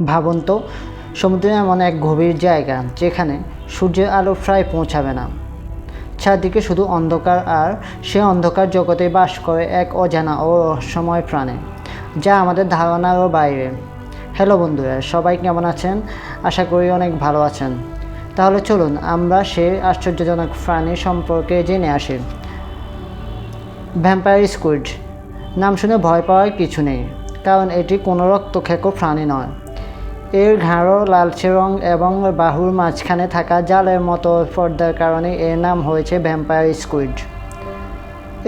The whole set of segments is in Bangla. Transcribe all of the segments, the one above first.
ভাবুন তো, সমুদ্র এমন এক গভীর জায়গা যেখানে সূর্যের আলো প্রায় পৌঁছাবে না। চারদিকে শুধু অন্ধকার, আর সে অন্ধকার জগতে বাস করে এক অজানা ও রহস্যময় প্রাণী, যা আমাদের ধারণারও বাইরে। হ্যালো বন্ধুরা, সবাই কেমন আছেন? আশা করি অনেক ভালো আছেন। তাহলে চলুন আমরা সেই আশ্চর্যজনক প্রাণী সম্পর্কে জেনে আসি। Vampire squid. নাম শুনে ভয় পাওয়ার কিছু নেই, কারণ এটি কোনো রক্তক্ষেকো প্রাণী নয়। এর ঘাড় লালচে রং এবং বাহুর মাঝখানে থাকা জালের মতো পর্দার কারণে এর নাম হয়েছে ভ্যাম্পায়ার স্কুইড।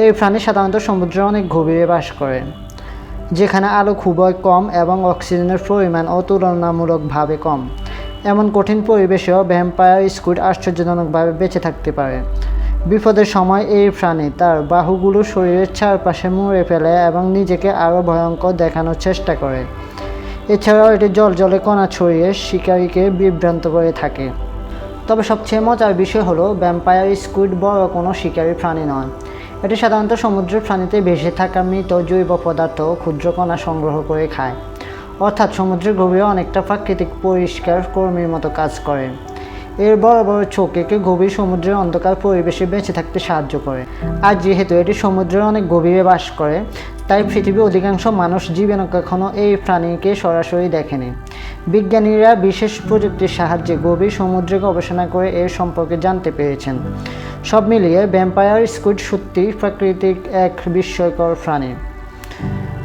এই প্রাণী সাধারণত সমুদ্রে অনেক গভীরে বাস করে, যেখানে আলো খুবই কম এবং অক্সিজেনের পরিমাণও তুলনামূলকভাবে কম। এমন কঠিন পরিবেশেও ভ্যাম্পায়ার স্কুইড আশ্চর্যজনকভাবে বেঁচে থাকতে পারে। বিপদের সময় এই প্রাণী তার বাহুগুলো শরীরের চারপাশে মুড়ে ফেলে এবং নিজেকে আরও ভয়ঙ্কর দেখানোর চেষ্টা করে। এছাড়াও এটি জলে কণা ছড়িয়ে শিকারীকে বিভ্রান্ত করে থাকে। তবে সবচেয়ে মজার বিষয় হলো, ভ্যাম্পায়ার স্কুইড বড় কোনো শিকারী প্রাণী নয়। এটি সাধারণত সমুদ্রের প্রাণীতে ভেসে থাকা মৃত জৈব পদার্থ ও ক্ষুদ্র কণা সংগ্রহ করে খায়, অর্থাৎ সমুদ্রের গভীরে অনেকটা প্রাকৃতিক পরিষ্কার কর্মীর মতো কাজ করে। এর বড় বড় চোখ একে গভীর সমুদ্রের অন্ধকার পরিবেশে বেঁচে থাকতে সাহায্য করে। আর যেহেতু এটি সমুদ্রের অনেক গভীরে বাস করে, তাই পৃথিবীর অধিকাংশ মানুষ জীবনে কখনো এই প্রাণীকে সরাসরি দেখেনি। বিজ্ঞানীরা বিশেষ প্রযুক্তির সাহায্যে গভীর সমুদ্রে গবেষণা করে এর সম্পর্কে জানতে পেরেছেন। সব মিলিয়ে ভ্যাম্পায়ার স্কুইড সত্যিই প্রাকৃতিক এক বিস্ময়কর প্রাণী।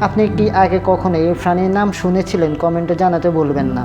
আপনি কি আগে কখনো এই প্রাণীর নাম শুনেছিলেন? কমেন্টে জানাতে ভুলবেন না।